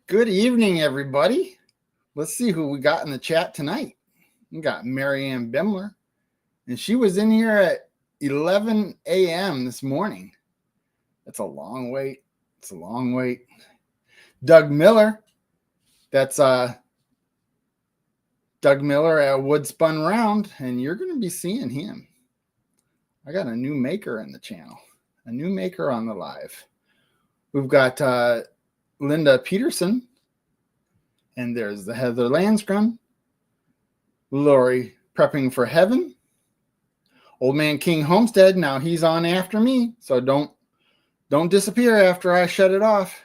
Good evening, everybody. Let's see who we got in the chat tonight. We got Marianne Bimler, and she was in here at 11 a.m. this morning. That's a long wait. It's a long wait. Doug Miller. That's Doug Miller at Wood Spun Round, and you're going to be seeing him. I got a new maker in the channel, a new maker on the live. We've got Linda Peterson, and there's the Heather Landskron, Lori Prepping for Heaven, Old Man King Homestead. Now he's on after me, so don't disappear after I shut it off.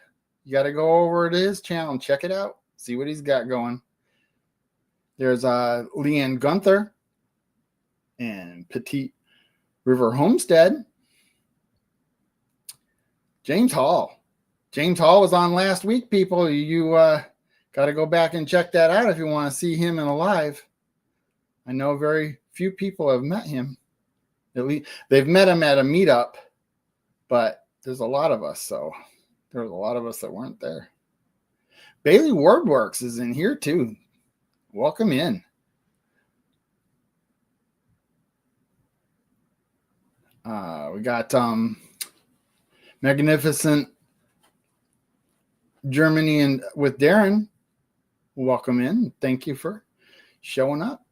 You got to go over to his channel and check it out, see what he's got going. There's Leanne Gunther and Petite River Homestead. James Hall. James Hall was on last week, people. You got to go back and check that out if you want to see him in alive. I know very few people have met him. At least they've met him at a meetup, but there's a lot of us, so there's a lot of us that weren't there. Bailey Wordworks is in here too. Welcome in. We got Magnificent Germany and with Darren. Welcome in. Thank you for showing up.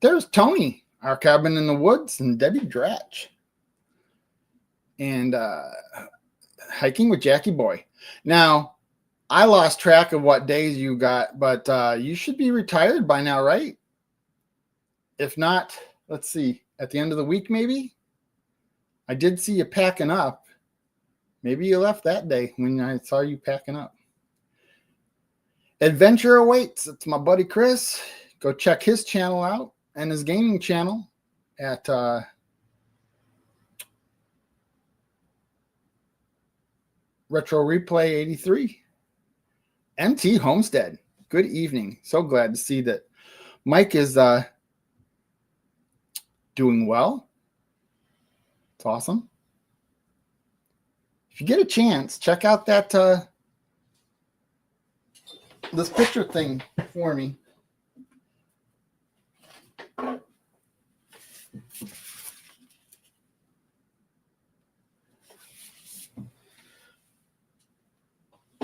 There's Tony, Our Cabin in the Woods, and Debbie Dratch. And Hiking with Jackie Boy. Now, I lost track of what days you got, but you should be retired by now, right? If not, let's see, at the end of the week, maybe? I did see you packing up. Maybe you left that day when I saw you packing up. Adventure awaits. It's my buddy Chris. Go check his channel out and his gaming channel at Retro Replay 83. MT Homestead. Good evening. So glad to see that Mike is doing well. It's awesome. If you get a chance, check out that this picture thing for me.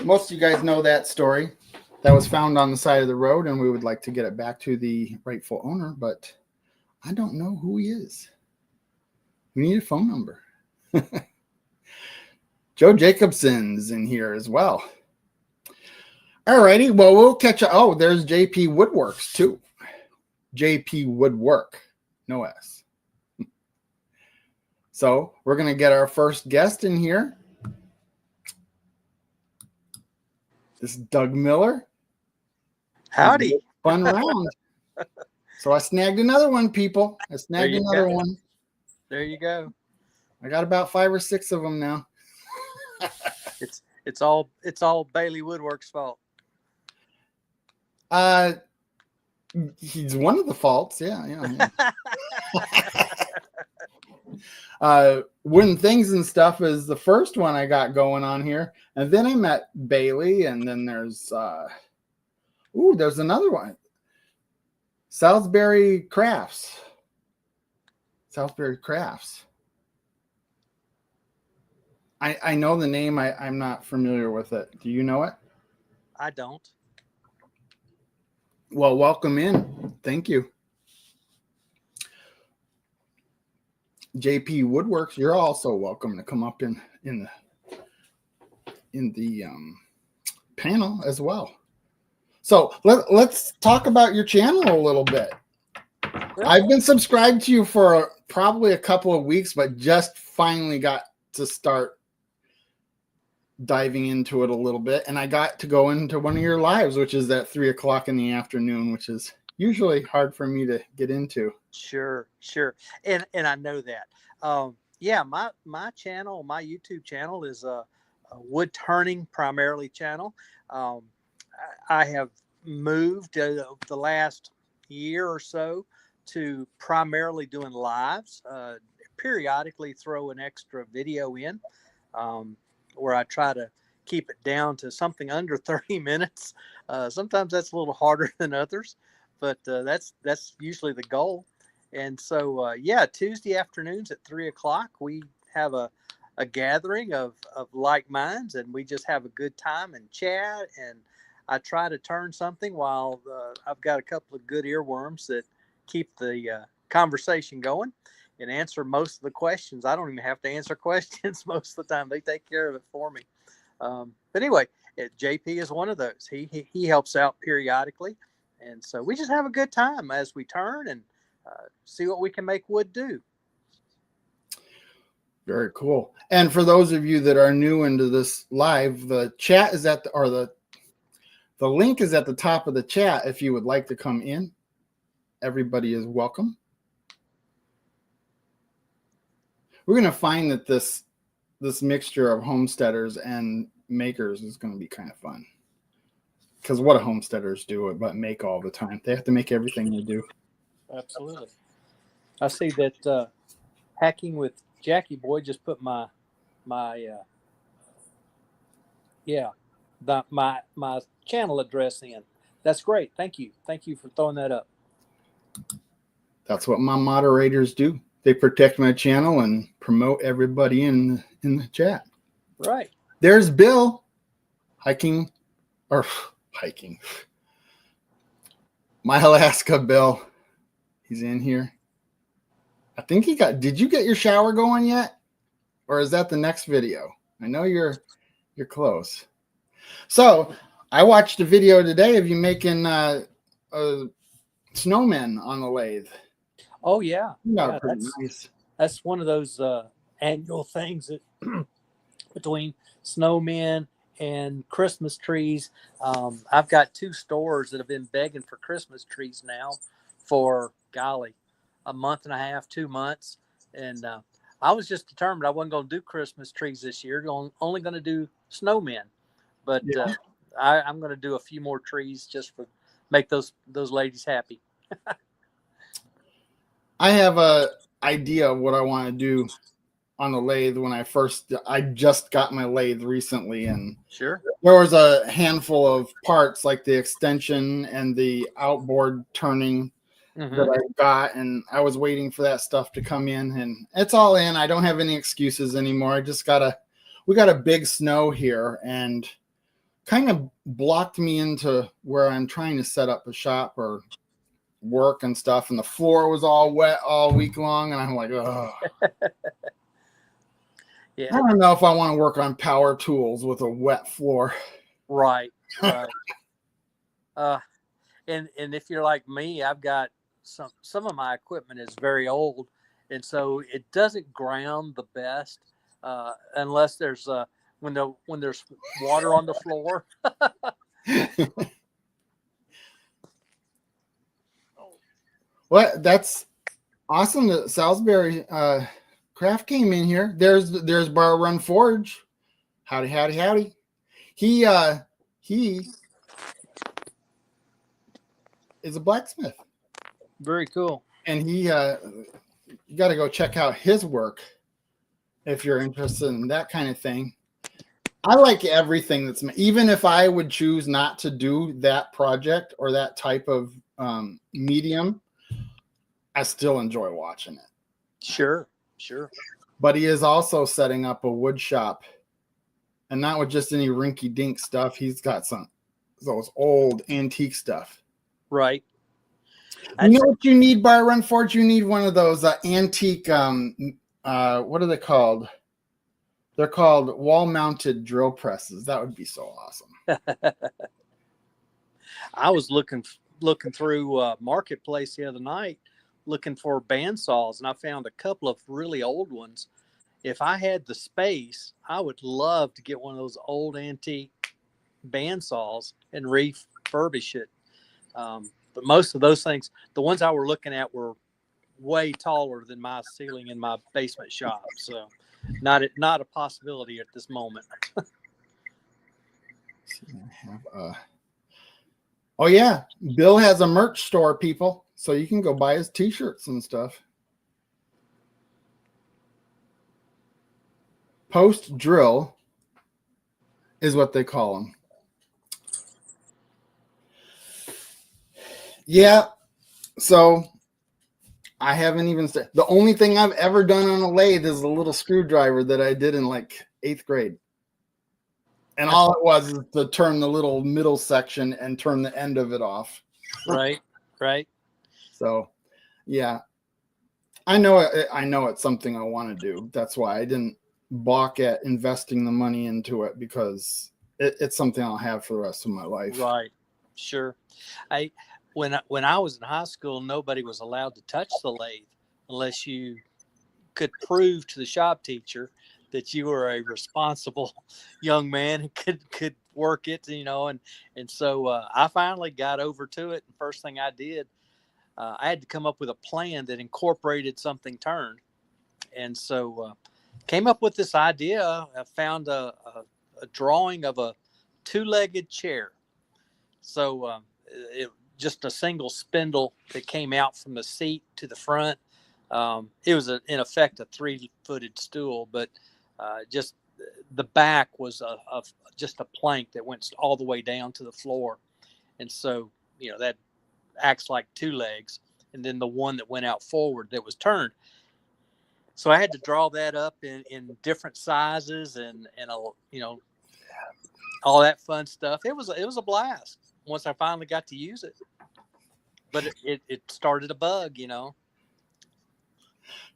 Most of you guys know that story. That was found on the side of the road, and we would like to get it back to the rightful owner, but I don't know who he is. We need a phone number. Joe Jacobson's in here as well. All righty. Well, we'll catch up. Oh, there's JP Woodworks too. JP Woodwork. No S. So we're going to get our first guest in here. This is Doug Miller. Howdy. Fun round. So I snagged another one, people. I snagged another one. There you go. I got about 5 or 6 of them now. It's all Bailey Woodwork's fault. He's one of the faults. Yeah. Wooden Things and Stuff is the first one I got going on here. And then I met Bailey, and then there's there's another one. Salisbury Crafts. Salisbury Crafts. I know the name. I'm not familiar with it. Do you know it? I don't. Well, welcome in. Thank you. JP Woodworks, you're also welcome to come up in the panel as well. So let's talk about your channel a little bit. Well, I've been subscribed to you for probably a couple of weeks, but just finally got to start diving into it a little bit, and I got to go into one of your lives, which is at 3 o'clock in the afternoon, which is usually hard for me to get into. Sure. And I know that. Yeah, my channel, my YouTube channel is a wood turning primarily channel. I have moved the last year or so to primarily doing lives, periodically throw an extra video in, where I try to keep it down to something under 30 minutes. Sometimes that's a little harder than others, but that's usually the goal. And so, yeah, Tuesday afternoons at 3 o'clock, we have a gathering of like minds, and we just have a good time and chat. And I try to turn something while I've got a couple of good earworms that keep the conversation going and answer most of the questions. I don't even have to answer questions most of the time. They take care of it for me. But anyway, JP is one of those. He helps out periodically. And so we just have a good time as we turn and see what we can make wood do. Very cool. And for those of you that are new into this live, the chat is at the link is at the top of the chat. If you would like to come in, everybody is welcome. We're going to find that this mixture of homesteaders and makers is going to be kind of fun. Because what do homesteaders do but make all the time? They have to make everything they do. Absolutely. I see that Hacking with Jackie Boy just put my channel address in. That's great. Thank you for throwing that up. That's what my moderators do. They protect my channel and promote everybody in the chat. Right. There's Bill hiking. My Alaska Bill. He's in here. I think did you get your shower going yet? Or is that the next video? I know you're close. So I watched a video today of you making snowmen on the lathe. Oh yeah. Yeah, pretty nice. That's one of those annual things that between snowmen and Christmas trees. I've got 2 stores that have been begging for Christmas trees now for, golly, a month and a half, 2 months. And I was just determined I wasn't going to do Christmas trees this year. Only going to do snowmen. But yeah. I'm going to do a few more trees just for make those ladies happy. I have a idea of what I want to do on the lathe when I just got my lathe recently, and sure, there was a handful of parts like the extension and the outboard turning that I got, and I was waiting for that stuff to come in, and it's all in. I don't have any excuses anymore. We got a big snow here and kind of blocked me into where I'm trying to set up a shop or work and stuff, and the floor was all wet all week long, and I'm like, oh. Yeah. I don't know if I want to work on power tools with a wet floor. Right. And if you're like me, I've got some of my equipment is very old, and so it doesn't ground the best unless there's when there's water on the floor. Well, that's awesome that Salisbury Craft came in here. There's Bar Run Forge. Howdy. He is a blacksmith. Very cool. And you got to go check out his work if you're interested in that kind of thing. I like everything even if I would choose not to do that project or that type of medium, I still enjoy watching it. Sure. But he is also setting up a wood shop, and not with just any rinky-dink stuff. He's got those old antique stuff. Right. You know what you need, Bar Run Forge? You need one of those antique, what are they called? They're called wall-mounted drill presses. That would be so awesome. I was looking through Marketplace the other night, looking for bandsaws, and I found a couple of really old ones. If I had the space, I would love to get one of those old antique bandsaws and refurbish it. But most of those things, the ones I were looking at, were way taller than my ceiling in my basement shop. So not a possibility at this moment. Oh yeah, Bill has a merch store, people, so you can go buy his t-shirts and stuff. Post drill is what they call them. Yeah. So I haven't even the only thing I've ever done on a lathe is a little screwdriver that I did in like 8th grade. And all it was is to turn the little middle section and turn the end of it off. Right. So, yeah, I know it's something I want to do. That's why I didn't balk at investing the money into it, because it's something I'll have for the rest of my life. Right. Sure. When I was in high school, nobody was allowed to touch the lathe unless you could prove to the shop teacher that you were a responsible young man and could work it, and so I finally got over to it. And first thing I did, I had to come up with a plan that incorporated something turned, and so came up with this idea. I found a drawing of a 2-legged chair. So it just a single spindle that came out from the seat to the front. It was in effect a 3-footed stool, but just the back was just a plank that went all the way down to the floor. And so, that acts like 2 legs, and then the one that went out forward that was turned. So I had to draw that up in different sizes and all that fun stuff. It was a blast once I finally got to use it, but it started a bug,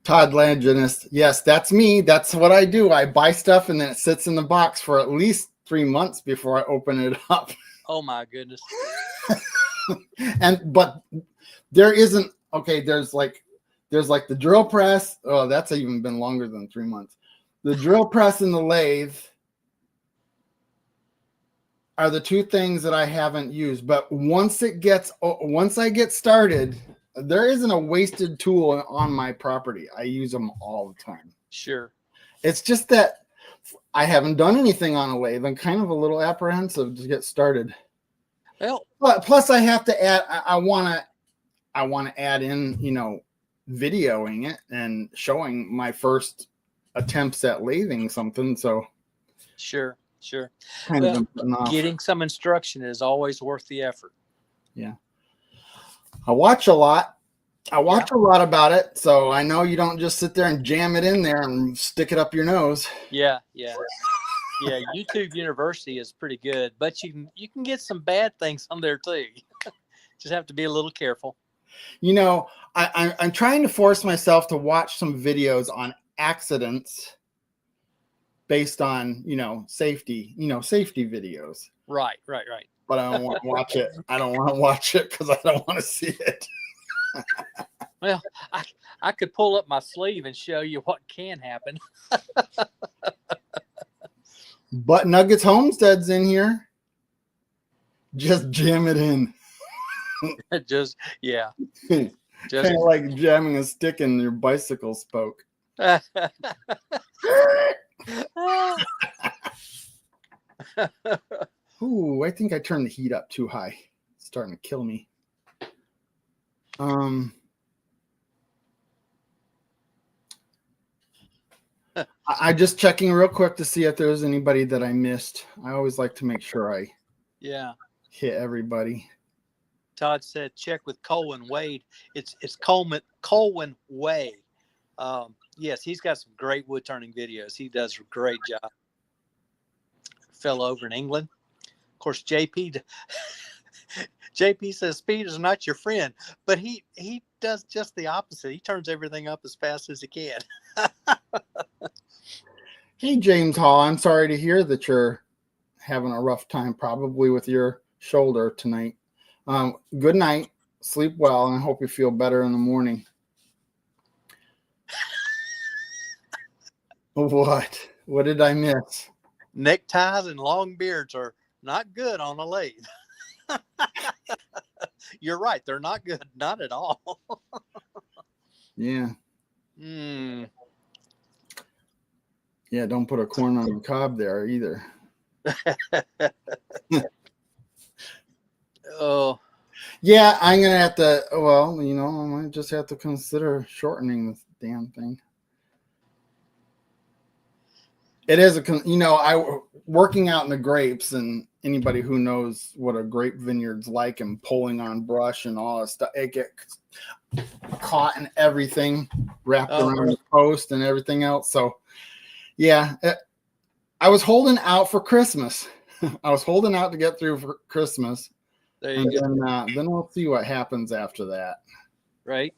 Todd Langenist. Yes, that's me. That's what I do. I buy stuff and then it sits in the box for at least 3 months before I open it up. Oh my goodness. But there isn't, okay, there's like the drill press. Oh, that's even been longer than 3 months. The drill press and the lathe are the 2 things that I haven't used. But once I get started, there isn't a wasted tool on my property. I use them all the time. Sure. It's just that I haven't done anything on a lathe. I'm kind of a little apprehensive to get started. Well, but plus I have to add, I want to add in, videoing it and showing my first attempts at lathing something. So sure. Kind of getting some instruction is always worth the effort. Yeah. I watch a lot about it, so I know you don't just sit there and jam it in there and stick it up your nose. Yeah. YouTube University is pretty good, but you can get some bad things on there too. Just have to be a little careful. I'm trying to force myself to watch some videos on accidents based on safety videos. Right. But I don't want to watch it. I don't want to watch it because I don't want to see it. Well, I could pull up my sleeve and show you what can happen. But Nuggets Homestead's in here. Just jam it in. Just kind of like jamming a stick in your bicycle spoke. Ooh, I think I turned the heat up too high. It's starting to kill me. I just checking real quick to see if there's anybody that I missed. I always like to make sure I hit everybody. Todd said check with Colwyn Wade. It's Colwyn Way. Yes, he's got some great wood turning videos. He does a great job. Fellow over in England. Of course, JP says speed is not your friend, but he does just the opposite. He turns everything up as fast as he can. Hey, James Hall, I'm sorry to hear that you're having a rough time probably with your shoulder tonight. Good night. Sleep well, and I hope you feel better in the morning. What? What did I miss? Neckties and long beards are not good on a lathe. You're right. They're not good. Not at all. Yeah. Mm. Yeah, don't put a corn on the cob there either. Oh. Yeah, I'm going to have to, I might just have to consider shortening this damn thing. It is working out in the grapes, and anybody who knows what a grape vineyard's like and pulling on brush and all that stuff, it gets caught in everything, wrapped around the post and everything else. So yeah, I was holding out for Christmas. I was holding out to get through for Christmas. There you go. Then we'll see what happens after that. Right.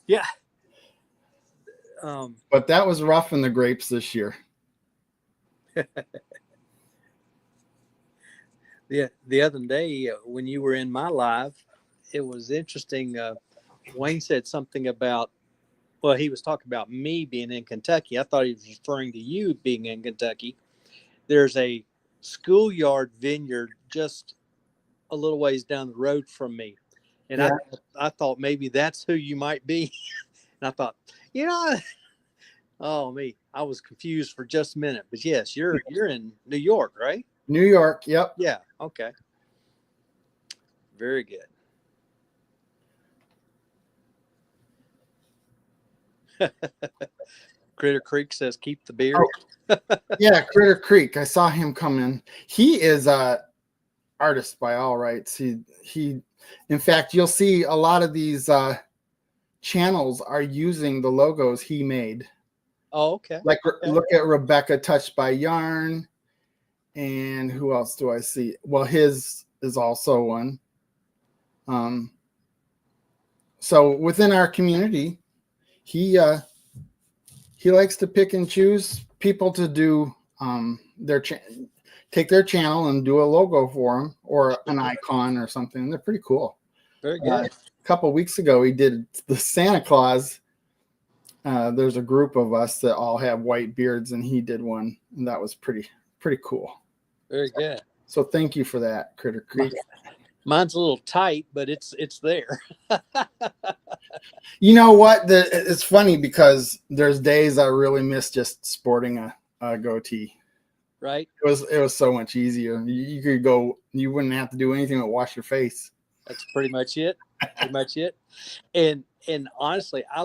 Yeah. But that was rough in the grapes this year. The other day when you were in my live, it was interesting. Wayne said something about, well, he was talking about me being in Kentucky. I thought he was referring to you being in Kentucky. There's a schoolyard vineyard just a little ways down the road from me. And yeah. I thought maybe that's who you might be. And I thought, oh, I was confused for just a minute. But yes, you're in New York, right? New York, yep. Yeah, okay. Very good. Critter Creek says keep the beard. Oh, yeah, Critter Creek. I saw him come in. He is a artist by all rights. He in fact, you'll see a lot of these channels are using the logos he made. Oh, okay. Like look at Rebecca Touched by Yarn. And who else do I see? Well, his is also one. So within our community, he likes to pick and choose people to do take their channel and do a logo for them or an icon or something. They're pretty cool. Very good. A couple of weeks ago, he did the Santa Claus. There's a group of us that all have white beards, and he did one, and that was pretty cool. Very good. So thank you for that, Critter Creek. Mine's a little tight, but it's there. You know what? It's funny because there's days I really miss just sporting a goatee. Right. It was so much easier. You could go. You wouldn't have to do anything but wash your face. That's pretty much it. And honestly, I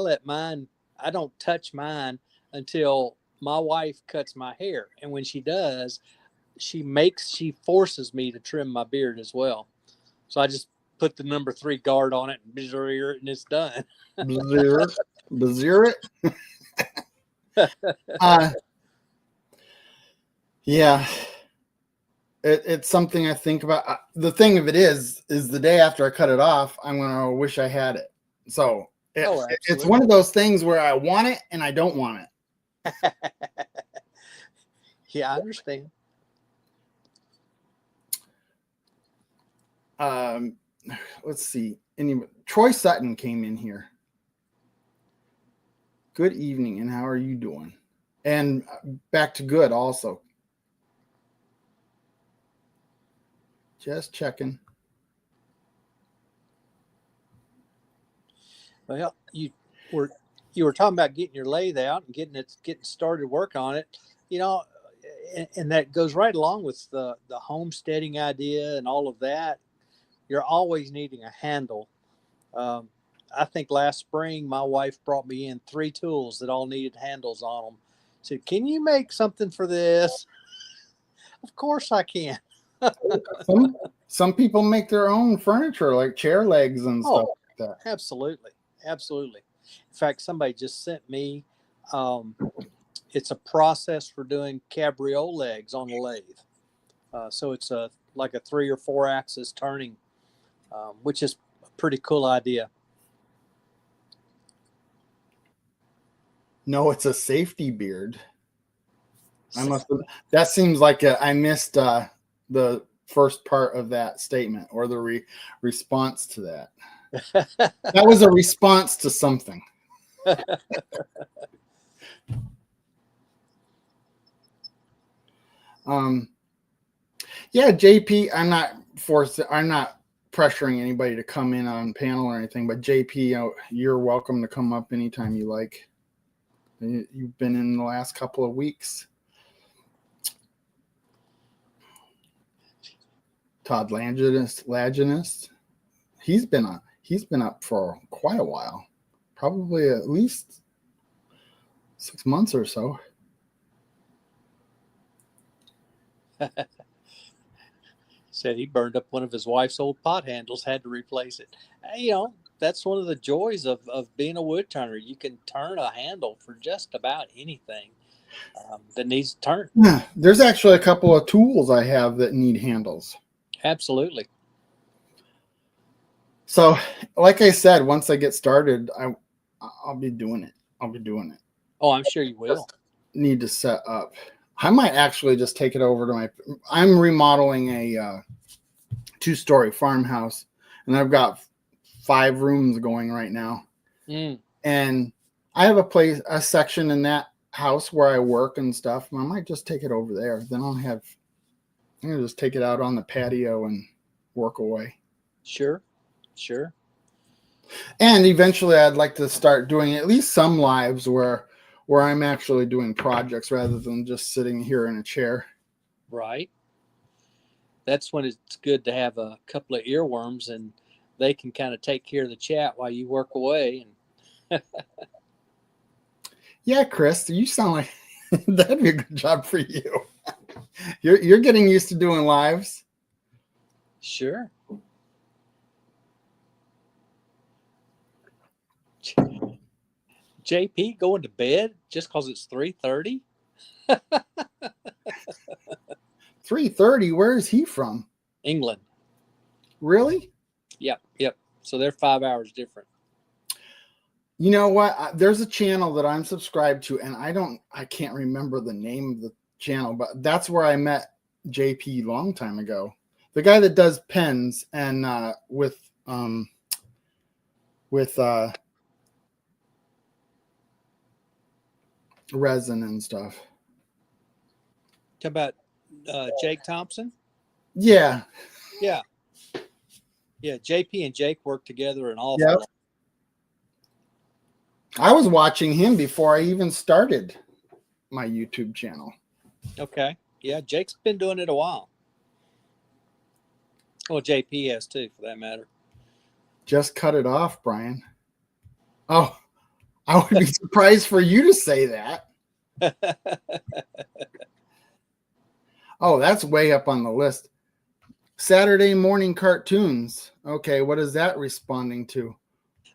don't touch mine until my wife cuts my hair, and when she does, she forces me to trim my beard as well. So I just put the number 3 guard on it and it's done. Bazir it. Yeah. It's something I think about. The thing of it is the day after I cut it off, I'm going to wish I had it. So it's one of those things where I want it and I don't want it. Yeah, I understand. Let's see. Troy Sutton came in here. Good evening, and how are you doing? And back to good also. Just checking. Well, you were talking about getting your lathe out and getting started work on it, and that goes right along with the homesteading idea and all of that. You're always needing a handle. I think last spring my wife brought me in 3 tools that all needed handles on them. Said, "Can you make something for this?" Of course I can. Some people make their own furniture, like chair legs and stuff like that. Absolutely. In fact, somebody just sent me. It's a process for doing cabriole legs on the lathe. So it's like a 3 or 4 axis turning, which is a pretty cool idea. No, it's a safety beard. That seems like I missed the first part of that statement or the response to that. That was a response to something. Yeah, JP, I'm not pressuring anybody to come in on panel or anything, but JP, you're welcome to come up anytime you like. You've been in the last couple of weeks. Todd Laginus, he's been up for quite a while, probably at least 6 months or so. Said he burned up one of his wife's old pot handles, had to replace it. That's one of the joys of being a wood turner. You can turn a handle for just about anything that needs to turn. Yeah, there's actually a couple of tools I have that need handles. Absolutely. So, like I said, once I get started, I'll be doing it. I'll be doing it. Oh, I'm sure you will. Just need to set up. I might actually just take it over to I'm remodeling a 2-story farmhouse, and I've got 5 rooms going right now. And I have a section in that house where I work and stuff. And I might just take it over there. Then I'm gonna just take it out on the patio and work away. Sure. And eventually I'd like to start doing at least some lives where I'm actually doing projects rather than just sitting here in a chair. Right. That's when it's good to have a couple of earworms, and they can kind of take care of the chat while you work away. And yeah, Chris, you sound like that'd be a good job for you. You're getting used to doing lives. Sure. JP going to bed just because it's 3:30? 3:30? Where is he from? England. Really? Yep. So they're 5 hours different. You know what? There's a channel that I'm subscribed to, and I can't remember the name of the channel, but that's where I met JP a long time ago. The guy that does pens and with resin and stuff. How about Jake Thompson? Yeah. JP and Jake work together an awful Yep. lot. I was watching him before I even started my YouTube channel. Okay. Yeah, Jake's been doing it a while. Well, JP has too, for that matter. Just cut it off, Brian. Oh, I would be surprised for you to say that. Oh, that's way up on the list. Saturday morning cartoons. Okay, what is that responding to?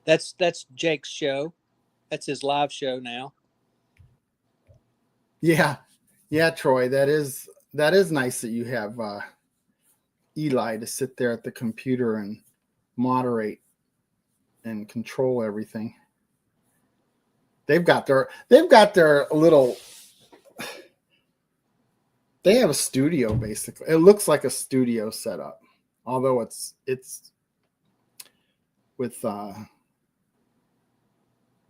That's Jake's show. That's his live show now. Yeah, Troy. That is nice that you have Eli to sit there at the computer and moderate and control everything. They've got their little. They have a studio basically. It looks like a studio setup, although it's with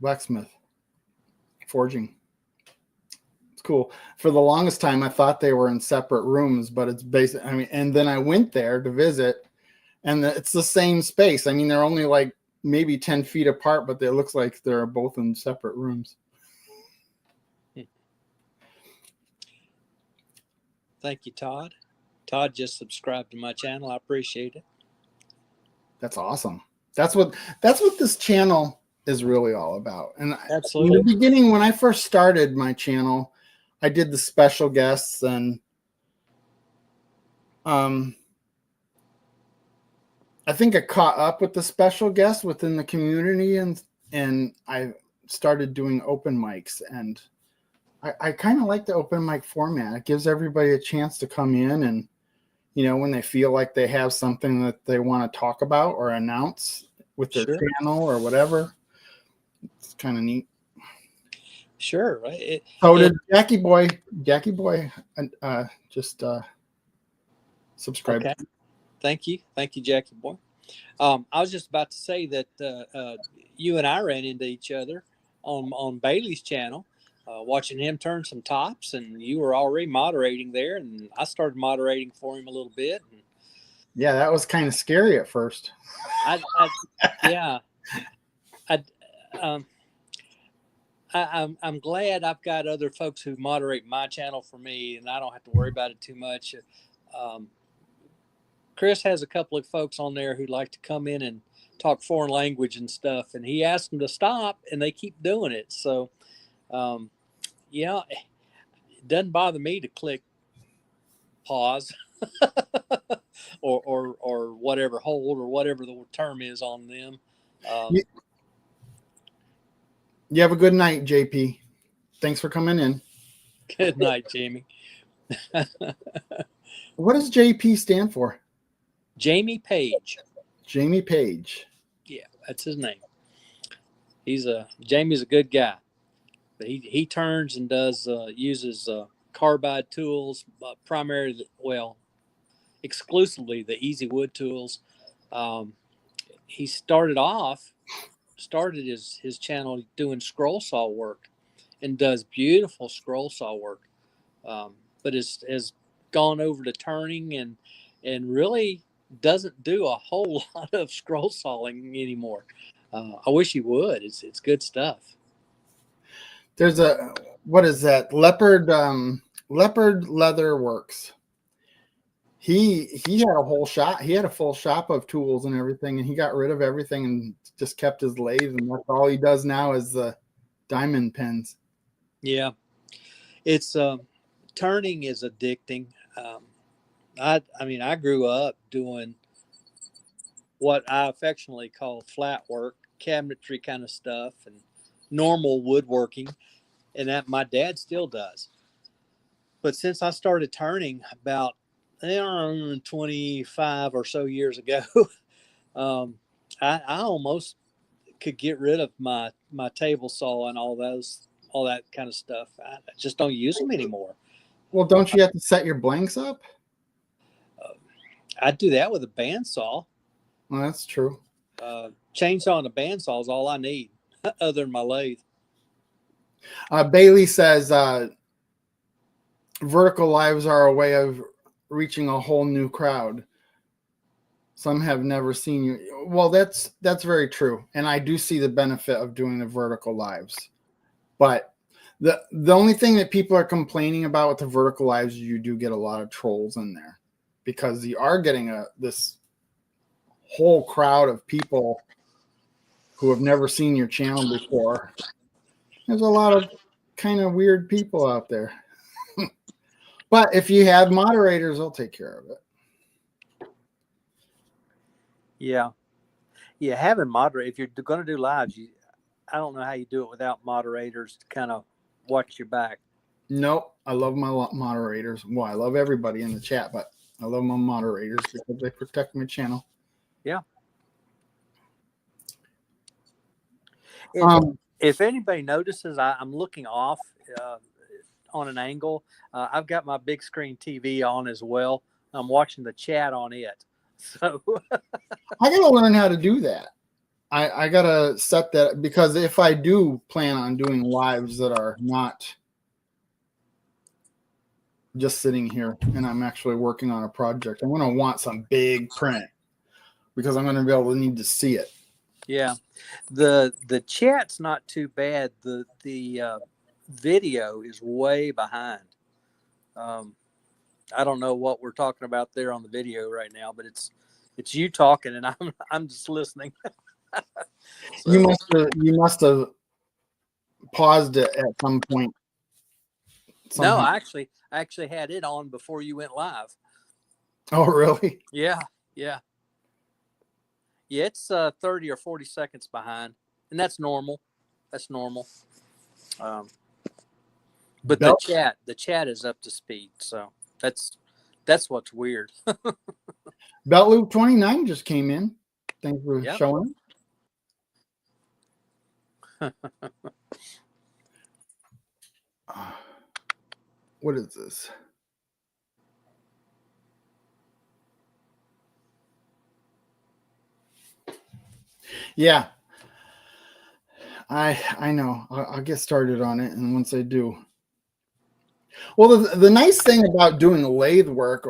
blacksmith forging. It's cool. For the longest time, I thought they were in separate rooms, but it's basic. I mean, and then I went there to visit, and it's the same space. I mean, they're only like maybe 10 feet apart, but it looks like they're both in separate rooms. Thank you, Todd. Todd just subscribed to my channel. I appreciate it. That's awesome. That's what this channel is really all about. And absolutely, in the beginning, when I first started my channel, I did the special guests, and I think I caught up with the special guests within the community, and I started doing open mics, and I kind of like the open mic format. It gives everybody a chance to come in, and when they feel like they have something that they want to talk about or announce with their channel or whatever. It's kind of neat. Sure. Right. Did Jackie Boy just subscribe. Okay. Thank you, Jackie Boy. I was just about to say that you and I ran into each other on Bailey's channel, watching him turn some tops, and you were already moderating there, and I started moderating for him a little bit. And yeah, that was kind of scary at first. I'm glad I've got other folks who moderate my channel for me, and I don't have to worry about it too much. Chris has a couple of folks on there who like to come in and talk foreign language and stuff, and he asked them to stop, and they keep doing it. So, it doesn't bother me to click pause or whatever, hold, or whatever the term is on them. You have a good night, JP. Thanks for coming in. Good night, Jamie. What does JP stand for? Jamie Page. Jamie Page. Yeah, that's his name. Jamie's a good guy. But he turns and uses carbide tools, primarily, exclusively the Easy Wood tools. He started his channel doing scroll saw work, and does beautiful scroll saw work. But has gone over to turning and really doesn't do a whole lot of scroll sawing anymore. I wish he would. It's good stuff. There's what is that? Leopard Leather Works. He had a whole shop. He had a full shop of tools and everything, and he got rid of everything and just kept his lathe, and that's all he does now is the diamond pins. Yeah, it's turning is addicting. I grew up doing what I affectionately call flat work, cabinetry kind of stuff, and normal woodworking, and that my dad still does. But since I started turning about 25 or so years ago, I almost could get rid of my table saw and all that kind of stuff. I just don't use them anymore. Well, don't you have to set your blanks up? I do that with a bandsaw. Well, that's true. Chainsaw and a bandsaw is all I need, other than my lathe. Bailey says vertical lives are a way of reaching a whole new crowd. Some have never seen you. Well, that's very true, and I do see the benefit of doing the vertical lives. But the only thing that people are complaining about with the vertical lives is you do get a lot of trolls in there, because you are getting this whole crowd of people who have never seen your channel before. There's a lot of kind of weird people out there. But if you have moderators, they'll take care of it. Yeah. Having moderators, if you're going to do lives, I don't know how you do it without moderators to kind of watch your back. Nope. I love my moderators. Well, I love everybody in the chat, but I love my moderators because they protect my channel. Yeah. If anybody notices, I'm looking off on an angle. I've got my big screen TV on as well. I'm watching the chat on it. So I got to learn how to do that. I got to set that, because if I do plan on doing lives that are not just sitting here and I'm actually working on a project, I'm going to want some big print, because I'm going to be able to need to see it. Yeah, the chat's not too bad. The video is way behind. I don't know what we're talking about there on the video right now, but it's you talking and I'm just listening. So, you must have paused it at some point. Somehow. No, I actually had it on before you went live. Oh, really? Yeah. It's 30 or 40 seconds behind, and that's normal. But the chat is up to speed, so that's what's weird. Belt Loop 29 just came in. Thanks for showing. What is this? Yeah, I know. I'll get started on it, and once I do, well, the nice thing about doing lathe work,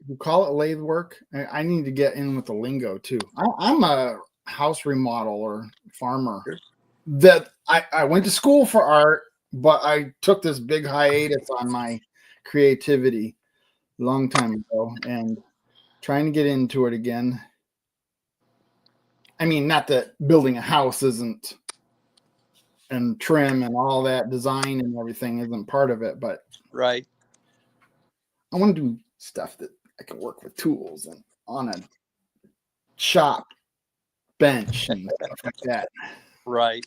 you call it lathe work. I need to get in with the lingo too. I'm a house remodeler, farmer. That I went to school for art, but I took this big hiatus on my creativity a long time ago, and trying to get into it again. I mean, not that building a house isn't, and trim and all that design and everything isn't part of it, but right. I want to do stuff that I can work with tools and on a shop bench and stuff like that. Right.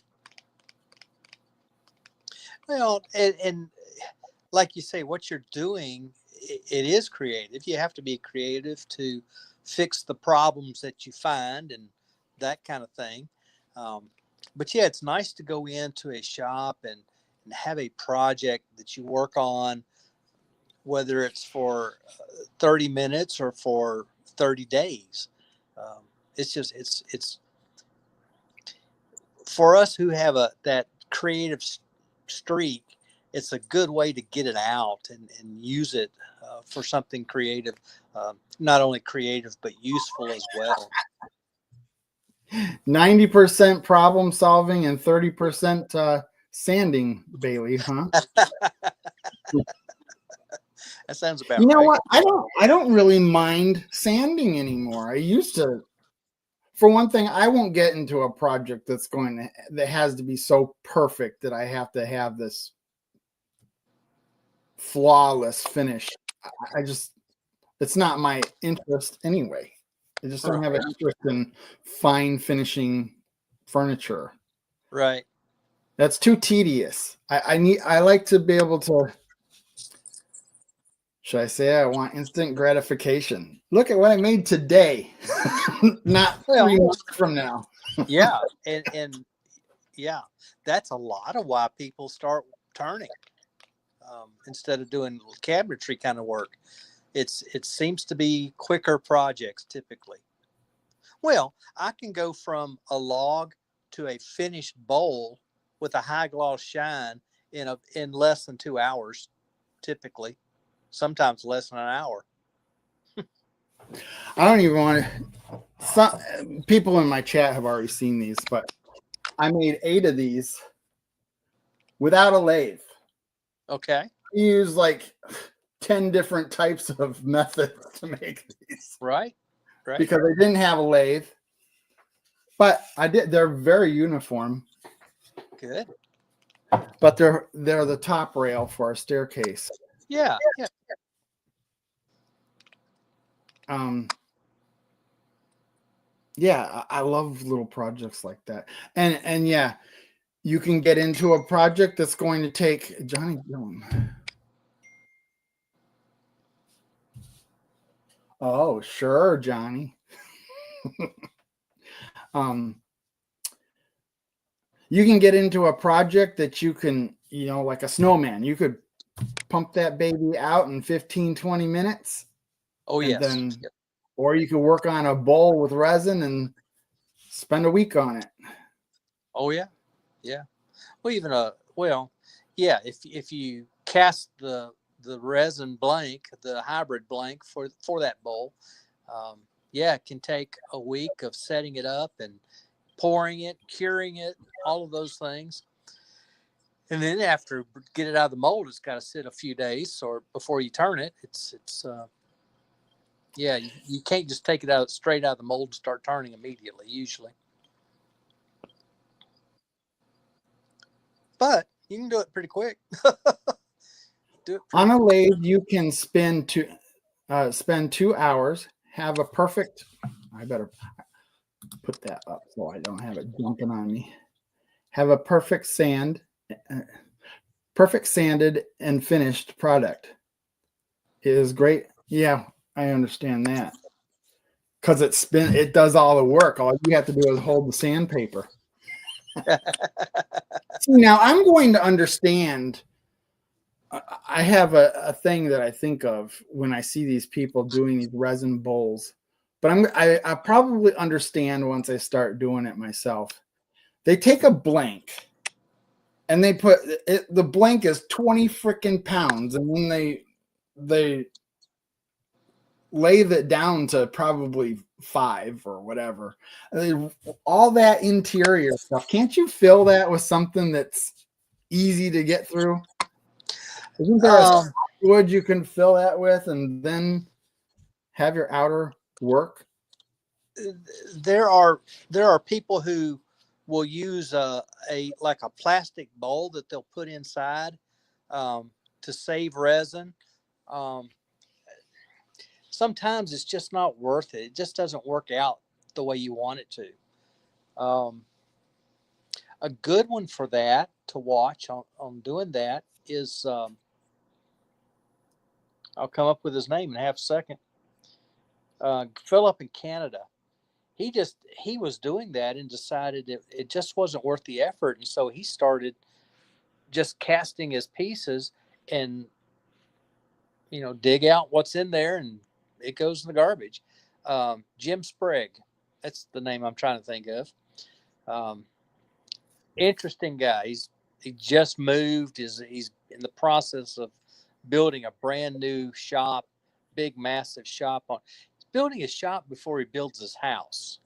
Well, and like you say, what you're doing, it is creative. You have to be creative to fix the problems that you find and that kind of thing. But yeah, it's nice to go into a shop and have a project that you work on, whether it's for 30 minutes or for 30 days. It's just, it's for us who have that creative streak. It's a good way to get it out and use it for something creative, not only creative, but useful as well. 90% problem solving and 30% sanding, Bailey, huh? That sounds about You know right. what? I don't really mind sanding anymore. I used to. For one thing, I won't get into a project that has to be so perfect that I have to have this flawless finish. It's not my interest anyway. I just don't have an interest in fine finishing furniture. Right. That's too tedious. I like to be able to, should I say I want instant gratification? Look at what I made today, not 3 months from now. Yeah. And yeah, that's a lot of why people start turning instead of doing cabinetry kind of work. It seems to be quicker projects typically. Well, I can go from a log to a finished bowl with a high gloss shine in less than 2 hours, typically. Sometimes less than an hour. I don't even want to. Some people in my chat have already seen these, but I made 8 of these without a lathe. Okay. I use like 10 different types of methods to make these. Right. Because I didn't have a lathe, but I did. They're very uniform. Good. But they're the top rail for our staircase. Yeah. Yeah. Yeah, I love little projects like that. And yeah, you can get into a project that's going to take Johnny Dillon. Oh, sure, Johnny. You can get into a project that you can, like a snowman. You could pump that baby out in 15, 20 minutes. Oh, yes. Or you could work on a bowl with resin and spend a week on it. Oh, yeah. Yeah. Well, yeah, if you cast the resin blank, the hybrid blank for that bowl, yeah, it can take a week of setting it up and pouring it, curing it, all of those things. And then after get it out of the mold, it's got to sit a few days or before you turn it. Yeah, you can't just take it straight out of the mold and start turning immediately, usually. But you can do it pretty quick. On a lathe, you can spend 2 hours, have a perfect. I better put that up so I don't have it jumping on me. Have a perfect sanded and finished product. It is great. Yeah, I understand that. Because it does all the work. All you have to do is hold the sandpaper. Now I'm going to understand. I have a thing that I think of when I see these people doing these resin bowls, but I probably understand once I start doing it myself. They take a blank and they put it, the blank is 20 freaking pounds, and then they lathe it down to probably 5 or whatever. All that interior stuff. Can't you fill that with something that's easy to get through? Isn't there a wood you can fill that with and then have your outer work? There are people who will use a plastic bowl that they'll put inside to save resin. sometimes it's just not worth it. It just doesn't work out the way you want it to. A good one for that to watch on doing that is I'll come up with his name in half a second. Philip in Canada. He was doing that and decided it just wasn't worth the effort, and so he started just casting his pieces and dig out what's in there and it goes in the garbage. Jim Sprague, that's the name I'm trying to think of. Interesting guy. He just moved. He's in the process of building a brand new shop, big massive shop. He's building his shop before he builds his house.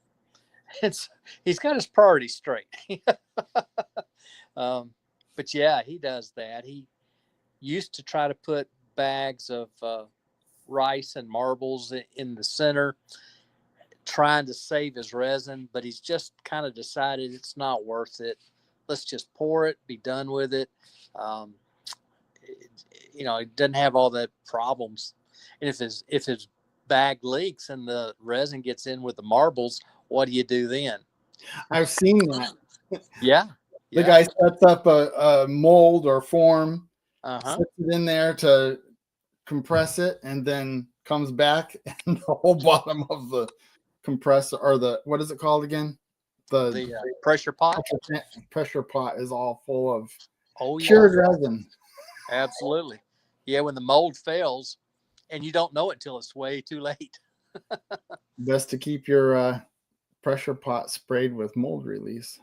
He's got his priorities straight. But yeah, he does that. He used to try to put bags of rice and marbles in the center, trying to save his resin, but he's just kind of decided it's not worth it. Let's just pour it, be done with it. It doesn't have all the problems. And if his bag leaks and the resin gets in with the marbles, what do you do then? I've seen that. Yeah. The guy sets up a mold or form, Uh-huh. sets it in there to compress it, and then comes back, and the whole bottom of the compressor, or what is it called again? The pressure pot. Pressure pot is all full of yeah. cured resin. Absolutely. Yeah, when the mold fails, and you don't know it till it's way too late. Best to keep your pressure pot sprayed with mold release.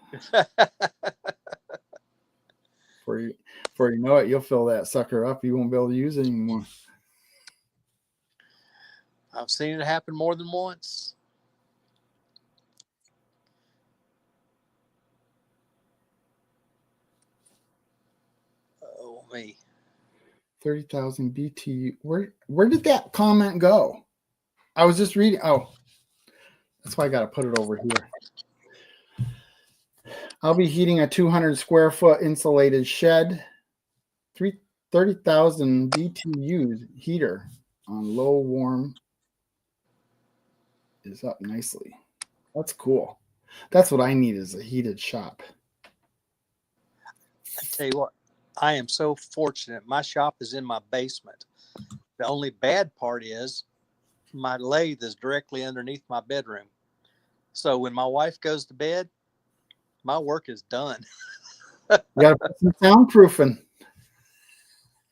Before you know it, you'll fill that sucker up. You won't be able to use it anymore. I've seen it happen more than once. Oh, me. 30,000 BTU. Where did that comment go? I was just reading. Oh, that's why I got to put it over here. I'll be heating a 200 square foot insulated shed. 30,000 BTU heater on low warm is up nicely. That's cool. That's what I need, is a heated shop. I tell you what, I am so fortunate. My shop is in my basement. The only bad part is my lathe is directly underneath my bedroom. So when my wife goes to bed, my work is done. You got to put some soundproofing.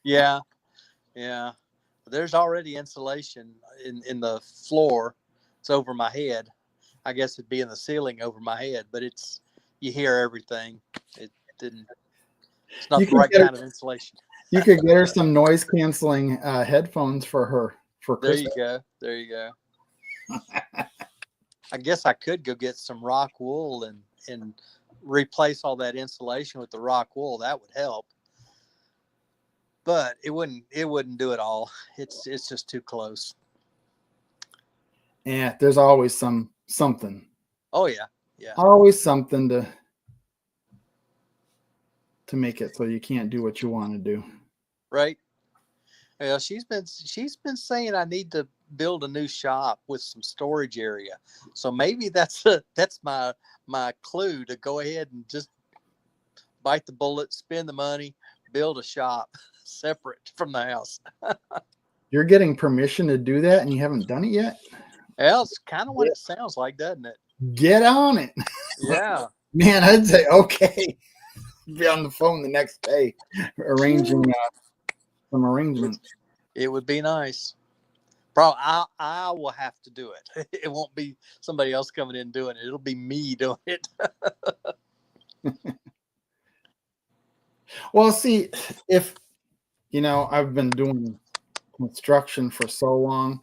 Yeah. There's already insulation in the floor. It's over my head. I guess it'd be in the ceiling over my head, but you hear everything. It's not the right kind of insulation. You could get her some noise canceling headphones for her for Christmas. There you go. I guess I could go get some rock wool and replace all that insulation with the rock wool. That would help. But it wouldn't do it all. It's just too close. Yeah, there's always something. Oh yeah. Always something to make it so you can't do what you want to do. Right. Well, she's been saying I need to build a new shop with some storage area. So maybe that's my clue to go ahead and just bite the bullet, spend the money, build a shop separate from the house. You're getting permission to do that and you haven't done it yet? Well, it's kind of what it sounds like, doesn't it? Get on it. Yeah. Man, I'd say, okay. Be on the phone the next day arranging some arrangements. It would be nice. Bro, I will have to do it. It won't be somebody else coming in doing it. It'll be me doing it. Well, see, if, I've been doing construction for so long.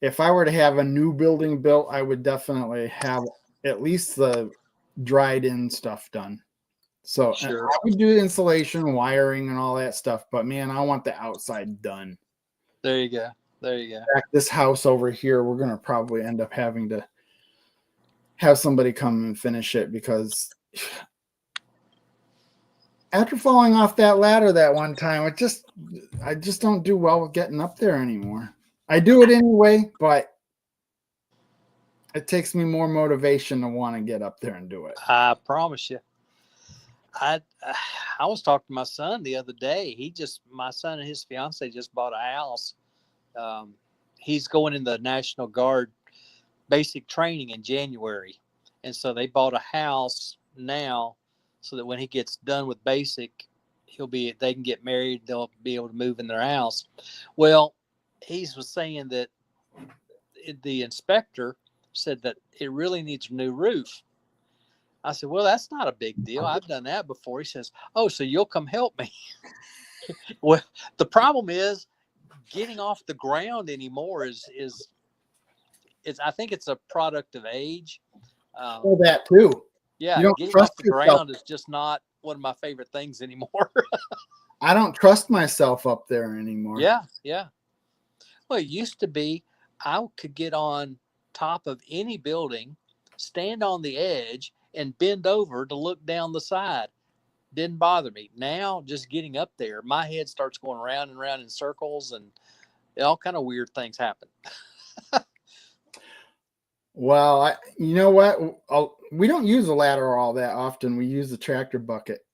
If I were to have a new building built, I would definitely have at least the dried in stuff done. So sure. I would do insulation, wiring, and all that stuff. But man, I want the outside done. There you go. This house over here, we're going to probably end up having to have somebody come and finish it, because after falling off that ladder that one time, I just don't do well with getting up there anymore. I do it anyway, but it takes me more motivation to want to get up there and do it. I promise you. I was talking to my son the other day. My son and his fiance just bought a house. He's going in the National Guard basic training in January, and so they bought a house now, so that when he gets done with basic, they can get married. They'll be able to move in their house. Well, he was saying that the inspector said that it really needs a new roof. I said, well, that's not a big deal. I've done that before. He says, oh, so you'll come help me. Well, the problem is getting off the ground anymore is I think it's a product of age. That too. Yeah, You don't getting trust off the yourself. ground is just not one of my favorite things anymore. I don't trust myself up there anymore. Yeah. Well, it used to be I could get on top of any building, stand on the edge, and bend over to look down the side. Didn't bother me. Now, just getting up there, my head starts going round and round in circles, and all kind of weird things happen. Well, you know what? We don't use a ladder all that often. We use the tractor bucket.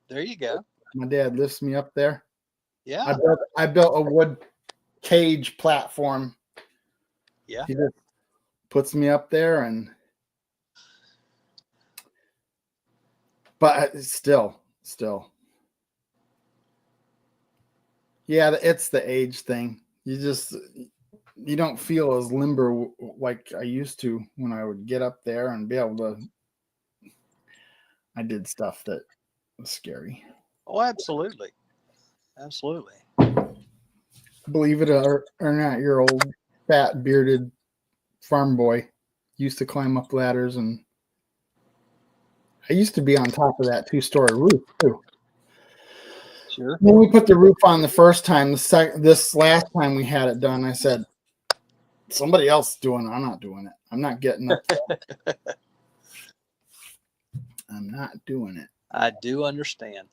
There you go. My dad lifts me up there. Yeah. I built a wood cage platform. Yeah. He just puts me up there, but still. Yeah, it's the age thing. You don't feel as limber like I used to when I would get up there and be able to. I did stuff that was scary. Oh, absolutely. Believe it or not, your old fat bearded farm boy used to climb up ladders, and I used to be on top of that 2-story roof too. Sure. When we put the roof on the first time, this last time we had it done, I said, somebody else is doing it. I'm not doing it. I'm not getting up there. I'm not doing it. I do understand.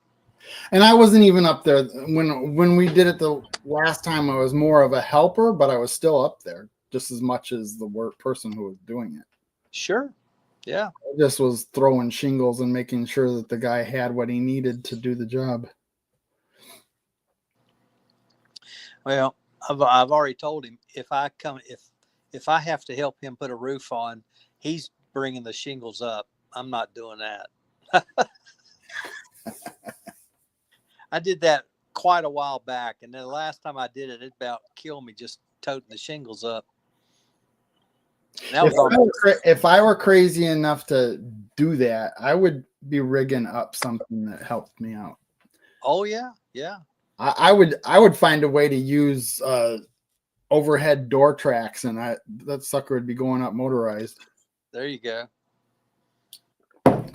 And I wasn't even up there when we did it the last time. I was more of a helper, but I was still up there just as much as the person who was doing it. Sure. Yeah. I just was throwing shingles and making sure that the guy had what he needed to do the job. Well, I've already told him if I have to help him put a roof on, he's bringing the shingles up. I'm not doing that. I did that quite a while back, and then the last time I did it, it about killed me just toting the shingles up. If I were crazy enough to do that, I would be rigging up something that helped me out. Oh yeah. I would find a way to use overhead door tracks, and that sucker would be going up motorized. There you go.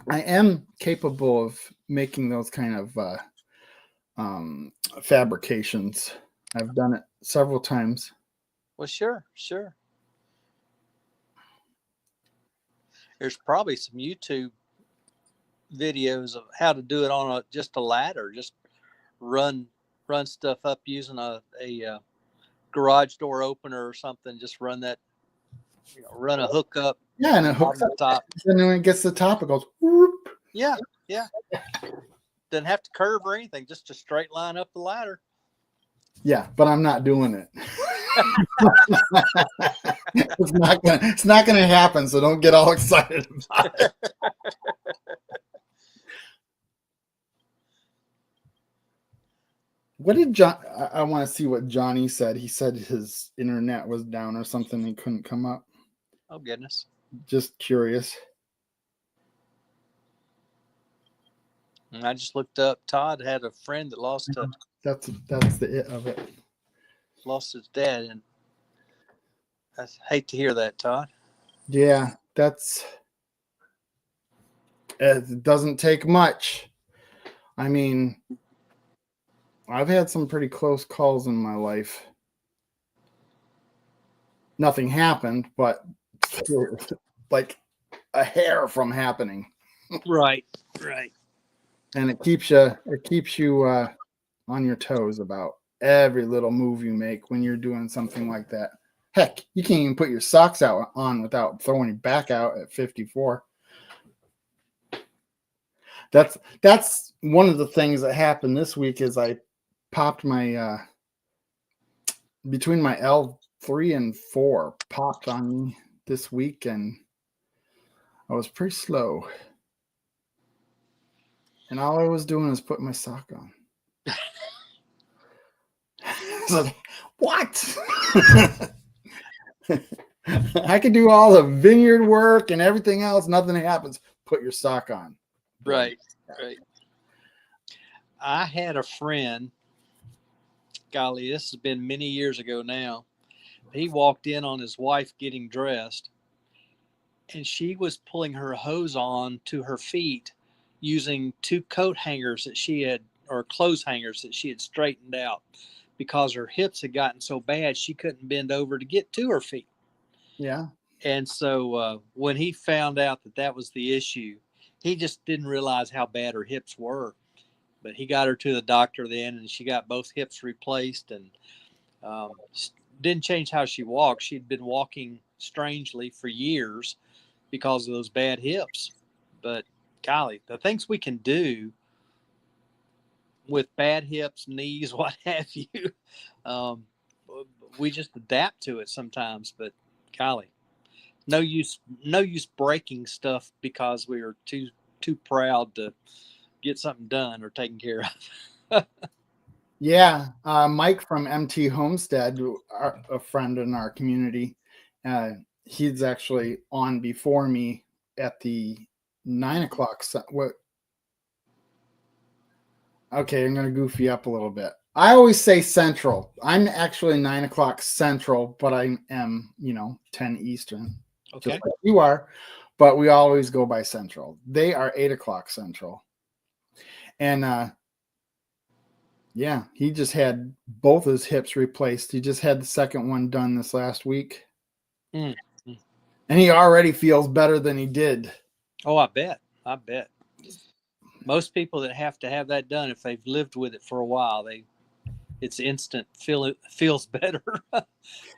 I am capable of making those kind of fabrications. I've done it several times. Well, sure. There's probably some YouTube videos of how to do it on just a ladder. Just run stuff up using a garage door opener or something. Just run that, run a hook up. Yeah, and it hooks up top. And when it gets to the top, it goes whoop. Yeah. Doesn't have to curve or anything. Just a straight line up the ladder. Yeah, but I'm not doing it. It's not gonna happen, so don't get all excited about it. What did John? I want to see what Johnny said. He said his internet was down or something. He couldn't come up. Oh goodness. Just curious. And I just looked up. Todd had a friend that lost That's the it of it. Lost his dad, and I hate to hear that, Todd. Yeah, it doesn't take much. I mean, I've had some pretty close calls in my life. Nothing happened, but like a hair from happening. Right. And it keeps you on your toes about every little move you make when you're doing something like that. Heck, you can't even put your socks out on without throwing your back out at 54. That's one of the things that happened this week is I popped my between my L3 and 4 popped on me this week, and I was pretty slow. And all I was doing was putting my sock on. So, what? I could do all the vineyard work and everything else. Nothing happens. Put your sock on. Right. I had a friend, golly, this has been many years ago now. He walked in on his wife getting dressed, and she was pulling her hose on to her feet using 2 coat hangers that she had, or clothes hangers that she had straightened out because her hips had gotten so bad she couldn't bend over to get to her feet. Yeah. And so when he found out that that was the issue, he just didn't realize how bad her hips were. But he got her to the doctor then, and she got both hips replaced, and didn't change how she walked. She'd been walking strangely for years because of those bad hips. But golly, the things we can do with bad hips, knees, what have you, we just adapt to it sometimes. But golly, no use breaking stuff because we are too proud to get something done or taken care of. Yeah, Mike from MT Homestead, a friend in our community, he's actually on before me at the 9 o'clock. What? Okay, I'm gonna goof you up a little bit. I always say Central. I'm actually 9 o'clock Central, but I am 10 Eastern, Okay. just like you are. But we always go by Central. They are 8 o'clock Central, and yeah, he just had both his hips replaced. He just had the second one done this last week. Mm. And he already feels better than he did. Oh, I bet. Most people that have to have that done, if they've lived with it for a while, it's instant. Feels better.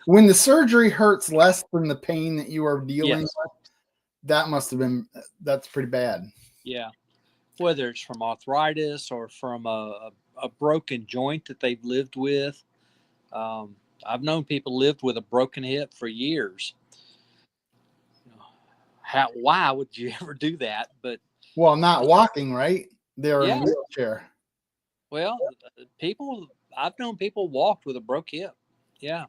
When the surgery hurts less than the pain that you are dealing Yes. with, that's pretty bad. Yeah. Whether it's from arthritis or from a broken joint that they've lived with. I've known people lived with a broken hip for years. Why would you ever do that? But well, not walking, right? They're in Yeah. a wheelchair. Well, I've known people walked with a broke hip. Yeah.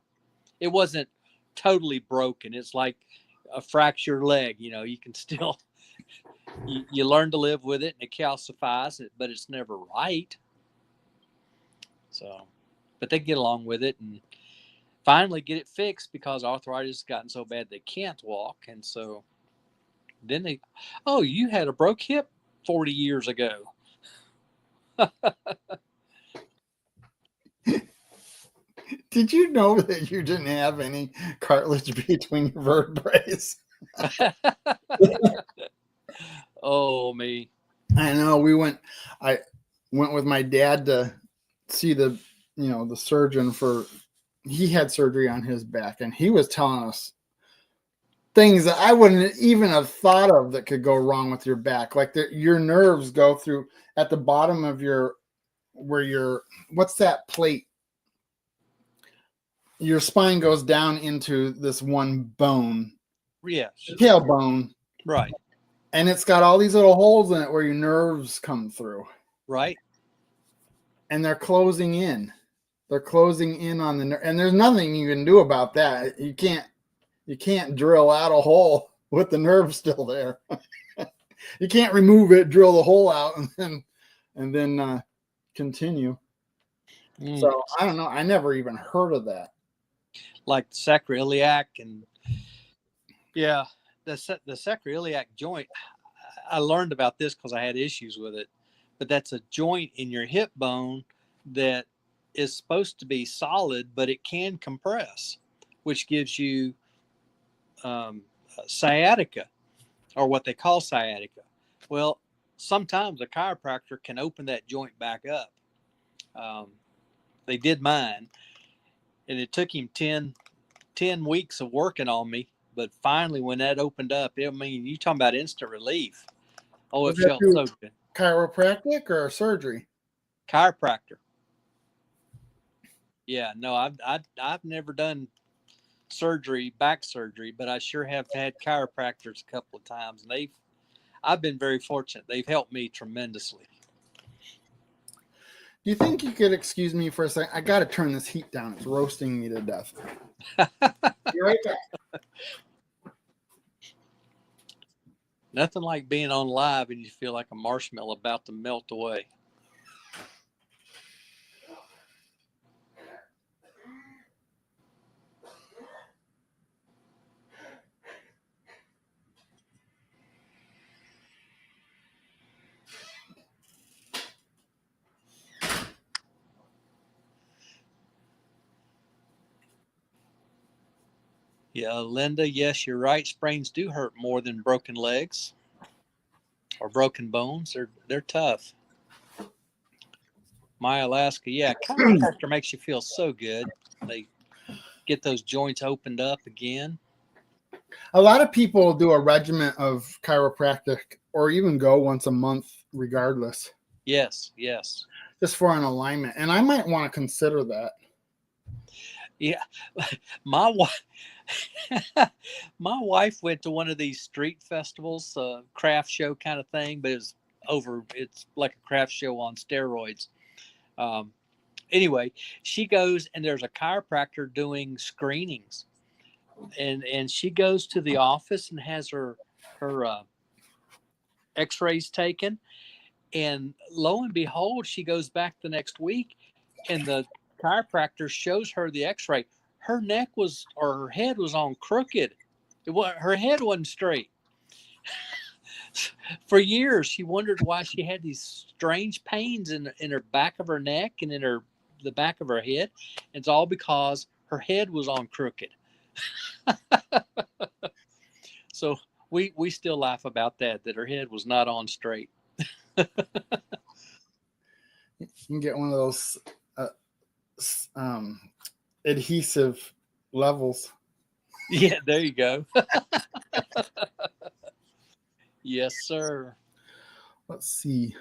It wasn't totally broken. It's like a fractured leg. You can still, you learn to live with it and it calcifies it, but it's never right. So, but they get along with it and finally get it fixed because arthritis has gotten so bad they can't walk. And so then you had a broke hip 40 years ago. Did you know that you didn't have any cartilage between your vertebrae? Oh, me. I know. I went with my dad to see the surgeon he had surgery on his back, and he was telling us things that I wouldn't even have thought of that could go wrong with your back. Like your nerves go through at the bottom of what's that plate? Your spine goes down into this one bone. Yes. Tailbone. Right. And it's got all these little holes in it where your nerves come through. Right. And they're closing in. They're closing in on the nerve. And there's nothing you can do about that. You can't drill out a hole with the nerve still there. You can't remove it, drill the hole out, and then continue. So I don't know. I never even heard of that. Like the sacroiliac and yeah, the sacroiliac joint. I learned about this because I had issues with it, but that's a joint in your hip bone that is supposed to be solid, but it can compress, which gives you sciatica, or what they call sciatica. Well, sometimes a chiropractor can open that joint back up. They did mine, and it took him 10 weeks of working on me. But finally, when that opened up, I mean, you talking about instant relief. Oh, it Was that felt through so good. chiropractic or surgery? Chiropractor. Yeah, no, I've never done surgery, back surgery, but I sure have had chiropractors a couple of times, and I've been very fortunate. They've helped me tremendously. Do you think you could excuse me for a second? I got to turn this heat down. It's roasting me to death. You're right back. Nothing like being on live and you feel like a marshmallow about to melt away. Yeah, Linda, yes, you're right. Sprains do hurt more than broken legs or broken bones. They're tough. My Alaska, yeah, chiropractor makes you feel so good. They get those joints opened up again. A lot of people do a regimen of chiropractic or even go once a month regardless, Yes. just for an alignment. And I might want to consider that. Yeah, my wife, my wife went to one of these street festivals, craft show kind of thing, but it's like a craft show on steroids. Anyway, she goes and there's a chiropractor doing screenings, and she goes to the office and has her X-rays taken, and lo and behold, she goes back the next week, and the chiropractor shows her the X-ray. Her neck was, or her head was on crooked. Her head wasn't straight. For years, she wondered why she had these strange pains in her back of her neck and in the back of her head. It's all because her head was on crooked. So we still laugh about that her head was not on straight. You can get one of those adhesive levels. Yeah, there you go. Yes, sir. Let's see.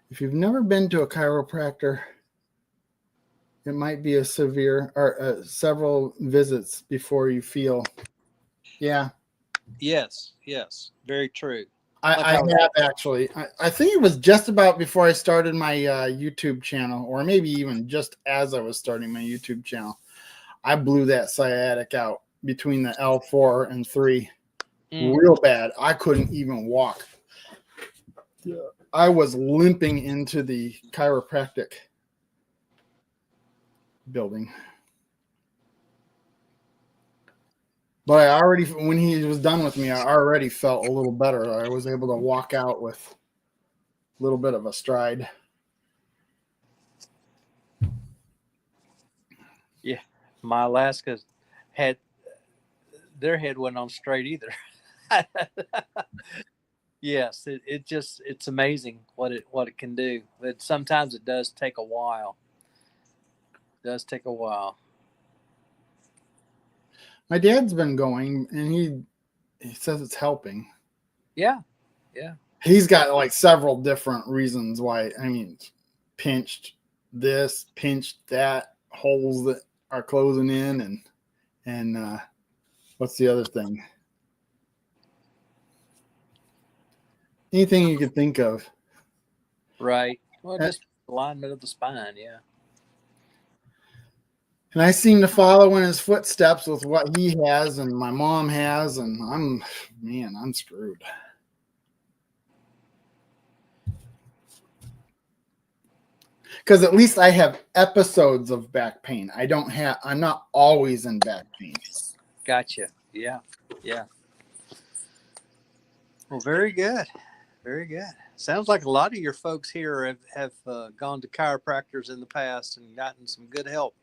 If you've never been to a chiropractor, it might be a severe or several visits before you feel. Yeah. Yes, very true. I have actually. I think it was just about before I started my YouTube channel, or maybe even just as I was starting my YouTube channel. I blew that sciatic out between the L4 and 3 real bad. I couldn't even walk. Yeah. I was limping into the chiropractic building. But I already, when he was done with me, I already felt a little better. I was able to walk out with a little bit of a stride. Yeah, my Alaska had their head wasn't on straight either. Yes, it's amazing what it can do. But sometimes it does take a while. It does take a while. My dad's been going, and he says it's helping. Yeah. He's got like several different reasons why. I mean, pinched this, pinched that, holes that are closing in, and what's the other thing? Anything you could think of. Right. Well, just alignment of the spine. Yeah. And I seem to follow in his footsteps with what he has and my mom has, and I'm screwed. Because at least I have episodes of back pain. I'm not always in back pain. Gotcha. Yeah. Well, very good. Very good. Sounds like a lot of your folks here have gone to chiropractors in the past and gotten some good help.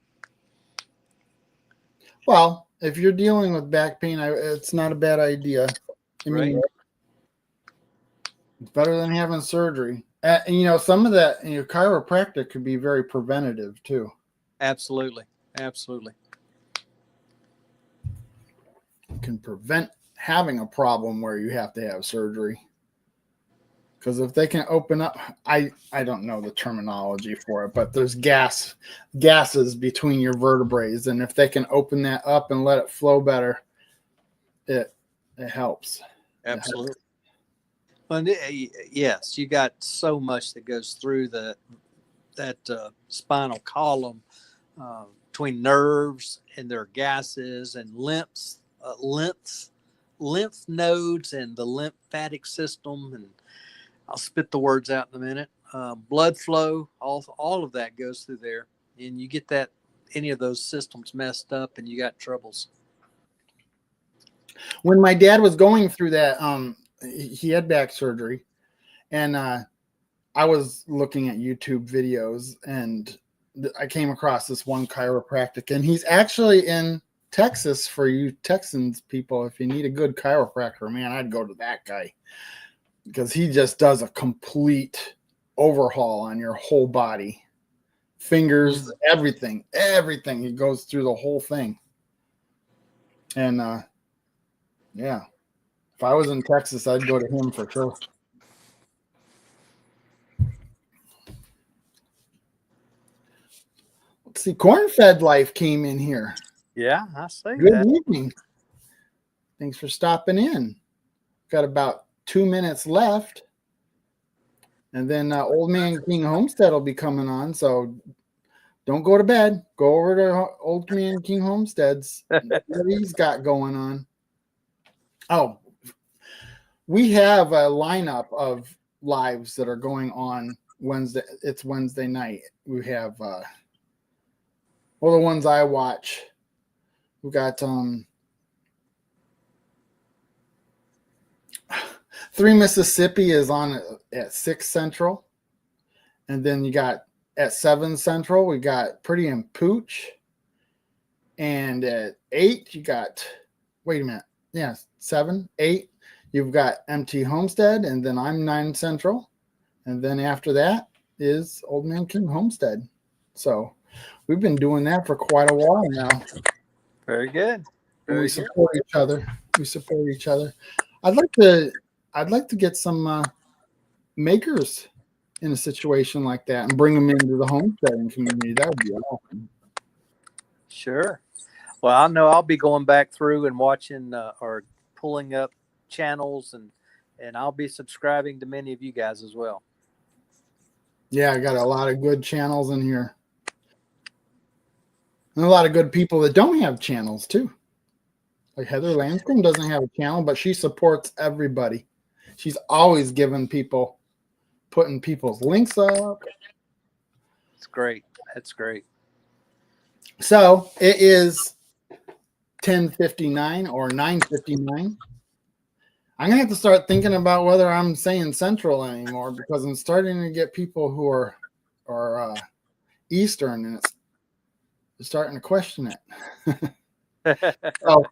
Well, if you're dealing with back pain, it's not a bad idea. I mean, it's better than having surgery. And you know, some of that, you know, chiropractic could be very preventative too. Absolutely. Absolutely. It can prevent having a problem where you have to have surgery. Because if they can open up, I don't know the terminology for it, but there's gases between your vertebrae, and if they can open that up and let it flow better, it helps. Absolutely. Well, yes, you got so much that goes through that spinal column, between nerves and their gases and lymph nodes and the lymphatic system, and I'll spit the words out in a minute. Blood flow, all of that goes through there, and you get that any of those systems messed up, and you got troubles. When my dad was going through that, he had back surgery, and I was looking at YouTube videos, and I came across this one chiropractic, and he's actually in Texas. For you Texans people, if you need a good chiropractor, man, I'd go to that guy, because he just does a complete overhaul on your whole body, fingers, everything. He goes through the whole thing. And yeah, if I was in Texas, I'd go to him for sure. Let's see, Corn-Fed Life came in here. Yeah, I see Good that. evening. Thanks for stopping in. Got about 2 minutes left. And then Old Man King Homestead will be coming on. So don't go to bed. Go over to Old Man King Homestead's. What he's got going on. Oh, we have a lineup of lives that are going on Wednesday. It's Wednesday night. We have, the ones I watch. We got 3 Mississippi is on at 6 Central. And then you got at 7 Central, we got Pretty and Pooch. And at 8, you got, wait a minute. Yeah, 7, 8. You've got MT Homestead, and then I'm 9 Central. And then after that is Old Man King Homestead. So we've been doing that for quite a while now. Very good. We support each other. I'd like to get some makers in a situation like that and bring them into the homesteading community. That would be awesome. Sure. Well, I know I'll be going back through and watching or pulling up channels, and I'll be subscribing to many of you guys as well. Yeah, I got a lot of good channels in here. And a lot of good people that don't have channels too. Like Heather Lanscombe doesn't have a channel, but she supports everybody. She's always putting people's links up. It's great. That's great. So it is 10:59 or 9:59. I'm gonna have to start thinking about whether I'm saying Central anymore, because I'm starting to get people who are Eastern, and it's starting to question it. So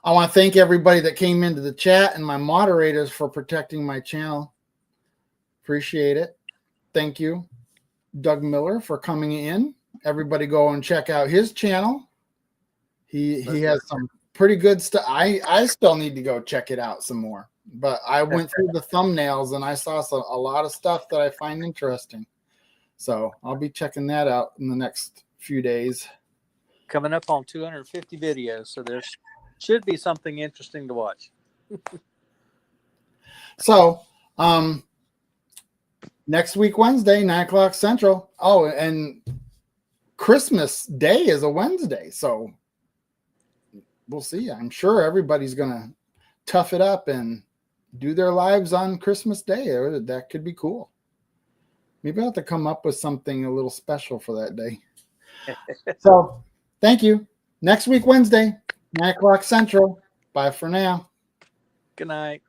I want to thank everybody that came into the chat and my moderators for protecting my channel. Appreciate it. Thank you, Doug Miller, for coming in. Everybody go and check out his channel. He has some pretty good stuff. I still need to go check it out some more. But I went through the thumbnails and I saw a lot of stuff that I find interesting. So I'll be checking that out in the next few days. Coming up on 250 videos, so there should be something interesting to watch. So next week, Wednesday, 9:00 Central. Oh, and Christmas Day is a Wednesday. So we'll see. I'm sure everybody's going to tough it up and do their lives on Christmas Day. That could be cool. Maybe I'll have to come up with something a little special for that day. So thank you. Next week, Wednesday, 9:00 Central. Bye for now. Good night.